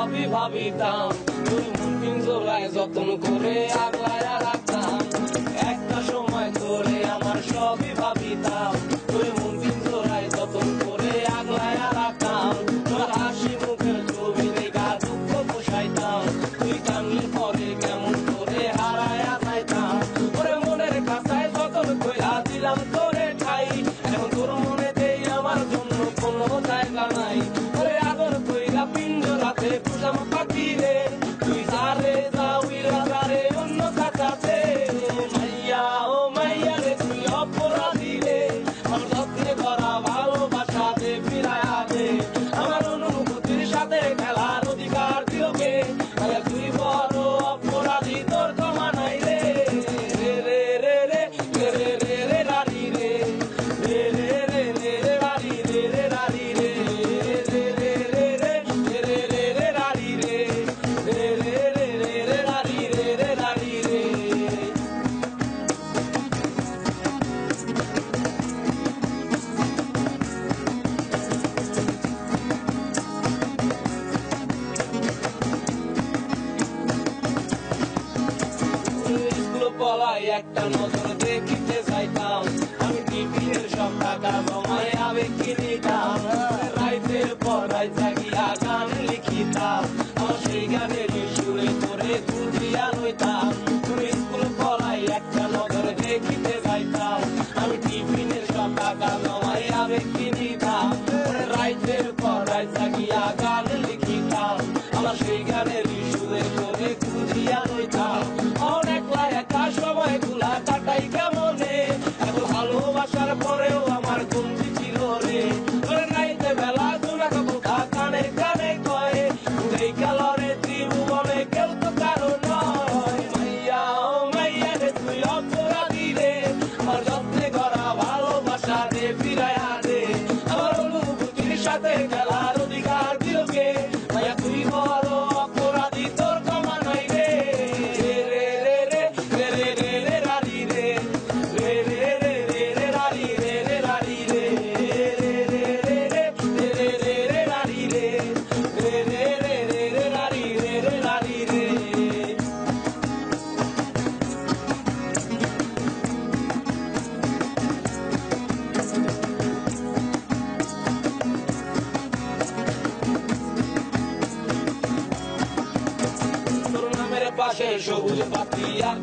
সবই ভাবিতাম, তুই মন পিঞ্জরায় যতন করে আগলায়া রাখতাম। একটা সময় তোরে আমার সবই ভাবিতাম, তুই মন পিঞ্জরায় যতন করে আগলায়া রাখতাম। তোর হাসি মুখের ছবি দেখা দুঃখ পোষাইতাম, তুই কান্দির পরে কেমন করে হারায়া যাইতাম। তোরে মনের কাছায় যতন কইরা দিলাম তোরে ঠাই, এখন তোর মনে দেই আমার জন্য কোনো জায়গা নাই। তোরে আদর কইরা পিঞ্জরাতে পুষাম পাখি রে, তুই যারে যাওইরা যারে অন্য কাছাতে। মাইয়া ও মাইয়া রে তুই অপরাধী রে, আমার যত্নে করা ভালোবাসা দে ফিরায়া দে। আমার অনুভূতির সাথে খেলার অধিকার দিল কে, তুই বড় অপরাধী, তোর ক্ষমা নাই রে। রে রে রে রে রে রে রে রারি রে, রে রে রে রে রে রারি রে রে রারি রে, রে রে রে রে রে রে রে রারি রে, রে রে রে রে রে রারি রে রে রারি রে। স্কুল পলায় একটা নজর দেখিতে চাইতাম, আমি টিফিনের সব টাকা জমায় আবেগ কিনিতাম। রাইতের পর রাইত জাগিয়া গান লিখিতাম, আমার সেই গানের সুরে তোরে খুঁজিয়া লইতাম। তুমি স্কুল পলায় একটা নজর দেখিতে চাইতাম, আমি টিফিনের সব টাকা জমায় আবেগ কিনিতাম। রাইতের পর রাইত জাগিয়া গান লিখিতাম, আমার সেই গানের সুরে তোরে খুঁজিয়া লইতাম। অনেকলা একা সময় গুলা কাটাই কেমনে, এত ভালোবাসার পরেও আমার কমতি ছিল রে। তোর নাইতে বেলা তোরা কথা কানে কানে কয়ে, এই কালরে ত্রিভুবনে কেউ তো কারো নয়। মাইয়া ও মাইয়া রে তুই অপরাধী রে, আমার যত্নে করা ভালোবাসা দে ফিরায়া দে। আমার অনুভূতির সাথে খেলার অধিকার দিল কে, মাইয়া তুই বড় অপরাধী, তোর ক্ষমা নাই রে। রে রে রে রে রে রে রে রারি রে, রে রে রে রে রে রারি রে রে রারি রে, রে রে রে রে রে রে রে রারি রে, রে রে রে রে রে রারি রে রে রারি রে। তোর নামের পাশে সবুজ পাতি আর